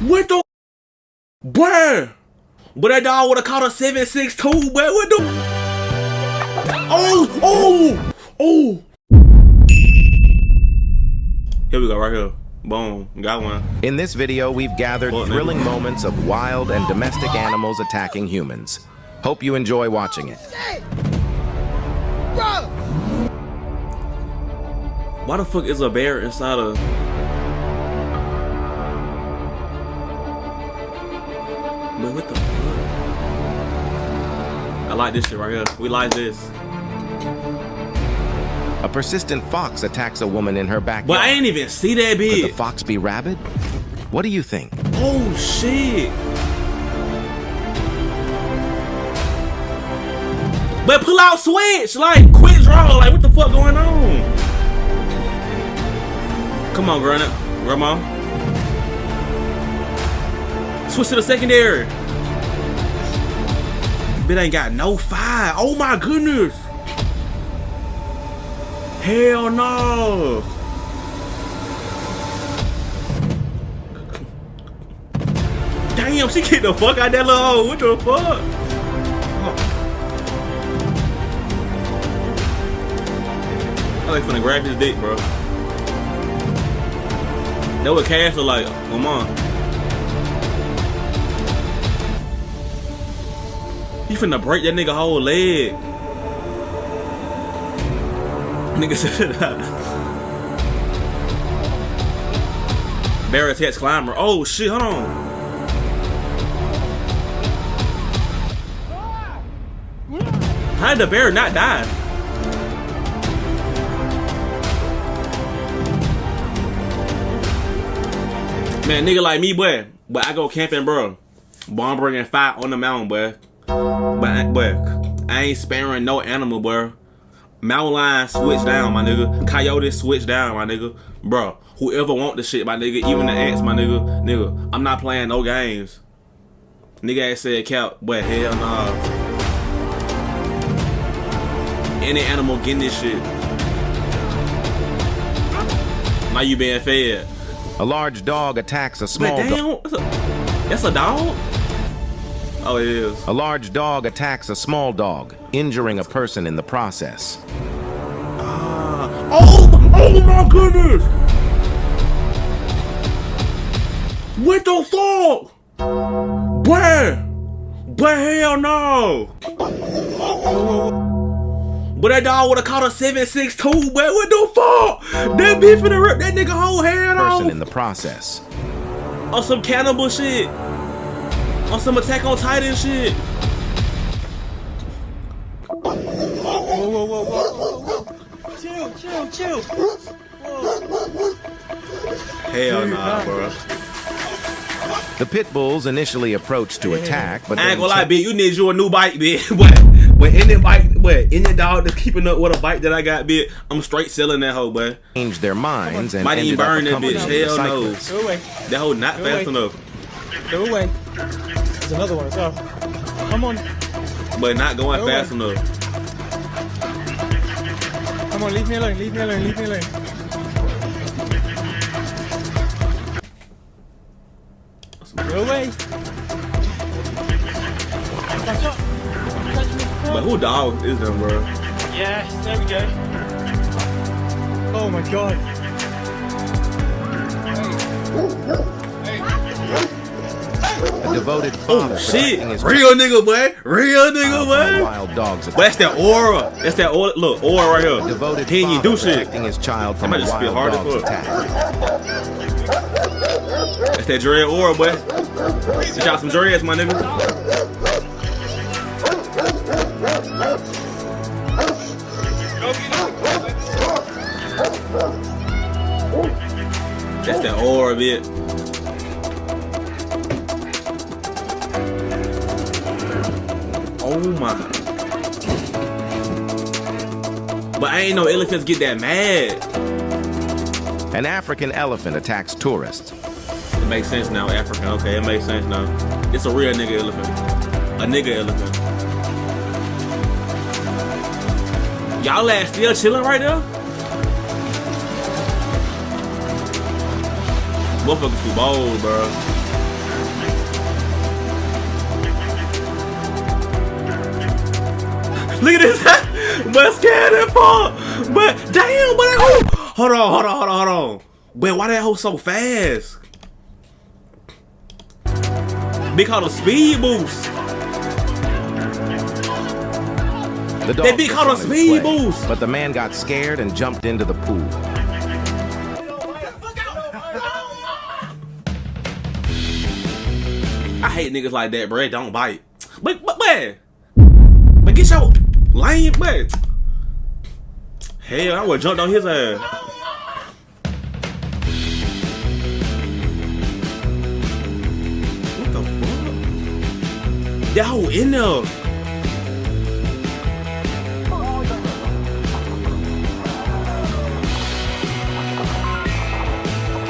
What the? Bruh. But that dog would've caught a 7.62, boy. What the? Oh. Here we go, right here. Boom, got one. In this video, we've gathered thrilling moments of wild and domestic animals attacking humans. Hope you enjoy watching it. Why the fuck is a bear inside of? But what the fuck? I like this shit right here. We like this. A persistent fox attacks a woman in her backyard. But I ain't even see that bitch. Could the fox be rabid? What do you think? Oh shit. But pull out switch, like quit draw, like what the fuck going on? Come on, grandma. Switch to the secondary. Bitch ain't got no fire. Oh my goodness. Hell no. Damn, she kicked the fuck out that little hole. What the fuck? I like finna grab his dick, bro. That what Cash look like. Come on. He finna break that nigga whole leg. Nigga said Bear attacks climber. Oh shit, hold on. How did the bear not die? Man, nigga like me, boy. But I go camping, bro. Boy, I'm bringing fire on the mountain, boy. But I ain't sparing no animal, boy. Mountain lion switch down, my nigga. Coyote switch down, my nigga. Bro, whoever want the shit, my nigga. Even the ants, my nigga. Nigga, I'm not playing no games. Nigga ass said cap, but hell nah. Any animal getting this shit. Now you being fed. A large dog attacks a small dog. That's a dog? Oh, it is. A large dog attacks a small dog, injuring a person in the process. Oh my goodness! What the fuck? But hell no! But that dog would've caught a 7.62, but what the fuck? That bitch finna rip that nigga whole head off. Person in the process. On some cannibal shit. On some Attack on Titan shit. Whoa. Chill. Whoa. Hell nah, bro. The pit bulls initially approached to attack, but I ain't gonna lie, bitch. You need you a new bike, bitch. But in that dog that's keeping up with a bike that I got, bitch, I'm straight selling that hoe, boy. Changed their minds and might even burn that bitch. Hell no. Go away. That hoe not fast enough. Go away. There's another one as well. Come on. But not going fast enough. Come on, leave me alone. Go away. Back up. But who dog is them, bro? Yes, there we go. Oh my god. A devoted father. Oh shit! Real nigga, boy. Wild dogs. But that's that aura. Look, aura right here. Devoted he ain't do shit. Protecting his child from a wild dog's attack. That's that dread aura, boy. Get y'all some dreads, my nigga. That's that aura, bitch. Oh my. But I ain't know elephants get that mad. An African elephant attacks tourists. It makes sense now, African. Okay, it makes sense now. It's a real nigga elephant. A nigga elephant. Y'all ass still chilling right now? Motherfuckers too bold, bro. Look at this. But scared as fuck. But damn, but that hoe. Hold on. But why that hoe so fast? They call it a speed boost. The dog They be called a was on his speed way, boost. but the man got scared and jumped into the pool. I hate niggas like that, bro. They don't bite. But get your lame, but hell, I would jumped on his ass. What the fuck? That hoe in there.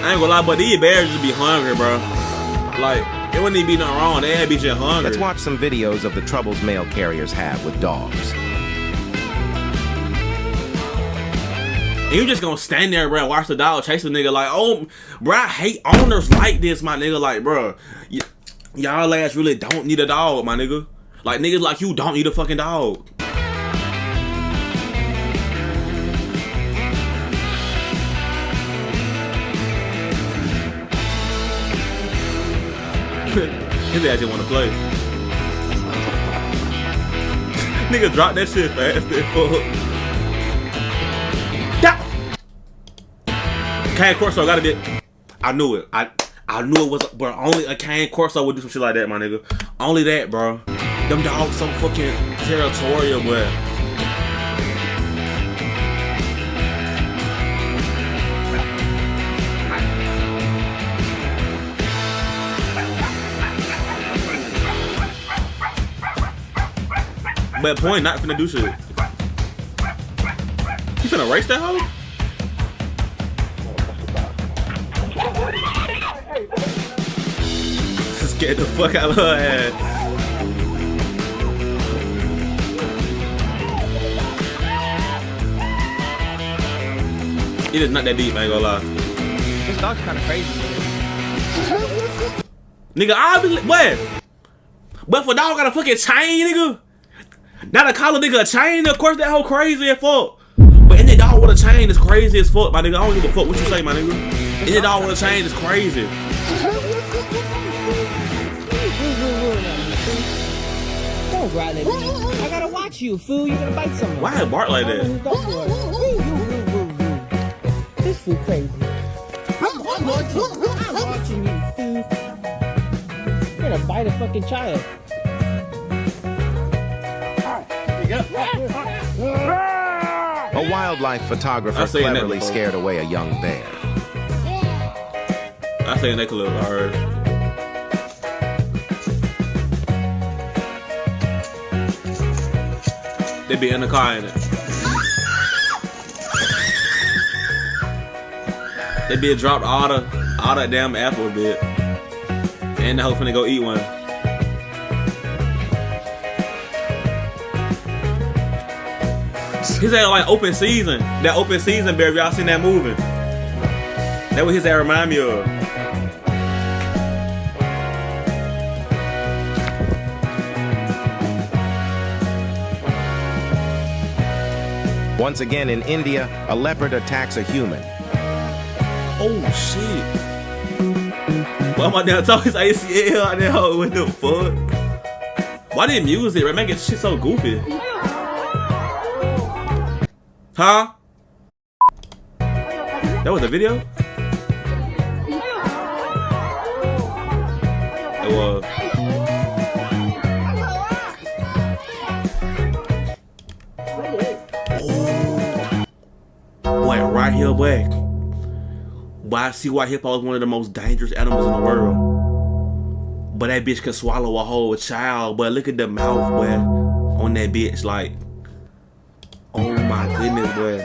I ain't gonna lie, but these bears just be hungry, bro. Like, it wouldn't even be nothing wrong. They be just hungry. Let's watch some videos of the troubles mail carriers have with dogs. And you just gonna stand there, bro, and watch the dog chase a nigga like, oh, bro, I hate owners like this, my nigga. Like, bro, y'all ass really don't need a dog, my nigga. Like, niggas like you don't need a fucking dog. His ass just wanna play. Nigga drop that shit fast as fuck. Cane Corso gotta be. I knew it. I knew it was, bro. Only a Cane Corso would do some shit like that, my nigga. Only that, bro. Them dogs so fucking territorial, bro. But point not finna do shit. You finna race that hoe? Scared the fuck out of her ass. It is not that deep, I ain't gonna lie. This dog's kind of crazy. Nigga, obviously, what? But if a dog got a fucking chain, nigga. Now to call a nigga a chain, of course that hoe crazy as fuck. But any dog with a chain is crazy as fuck, my nigga. I don't give a fuck what you say, my nigga. Any dog with a chain is crazy. Don't grab at me. I gotta watch you, fool. You gonna bite someone. Why it bark like that? This fool crazy. I'm watching you, fool. You're gonna bite a fucking child. A wildlife photographer cleverly scared away a young bear. I say neck a little hard. They be in the car in it. They be dropped all the damn apple a bit. And the hoe finna go eat one. His ass like open season. That open season bear, y'all seen that movie? That what his ass remind me of. Once again in India, a leopard attacks a human. Oh shit. Why my damn talk is ACL out there? What the fuck? Why did music, right? Making shit so goofy. Huh? That was a video? It was. Boy, right here, boy. But I see why hippo is one of the most dangerous animals in the world. But that bitch can swallow a whole child. But look at the mouth, boy, on that bitch. Like, oh my goodness, boy.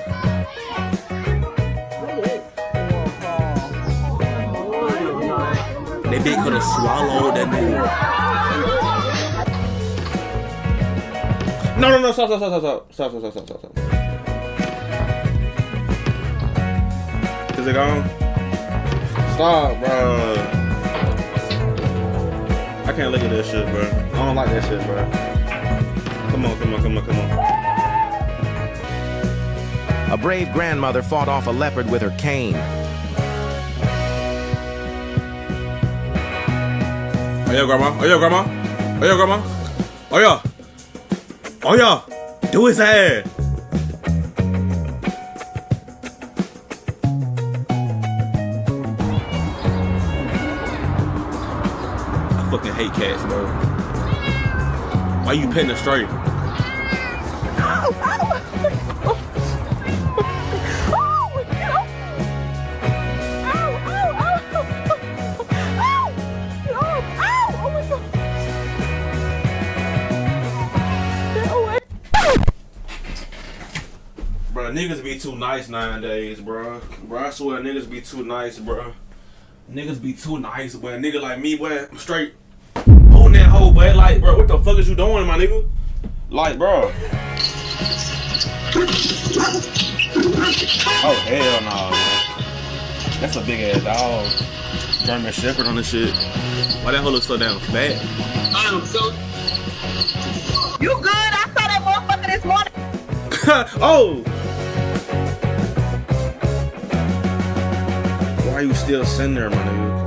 That bitch could have swallowed that nigga. No, stop. Is it gone? Stop, bro. I can't look at this shit, bro. I don't like that shit, bro. Come on. A brave grandmother fought off a leopard with her cane. Oh yeah, grandma. Oh yeah, grandma. Oh yeah, grandma. Oh yeah. Oh yeah. Do his ass. I fucking hate cats, bro. Why you petting her straight? Bro, niggas be too nice nowadays, bro. Bro, I swear niggas be too nice, bro. Niggas be too nice, but a nigga like me, boy, I'm straight holding that hoe, boy. Like, bro, what the fuck is you doing, my nigga? Like, bro. Oh, hell no, man. That's a big ass dog. German Shepherd on this shit. Why that hoe look so damn fat? You good? I saw that motherfucker this morning. Oh! Why are you still sitting there, my nigga?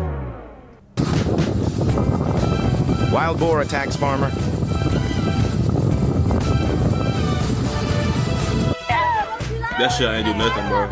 Wild boar attacks farmer. That shit ain't do nothing, bro.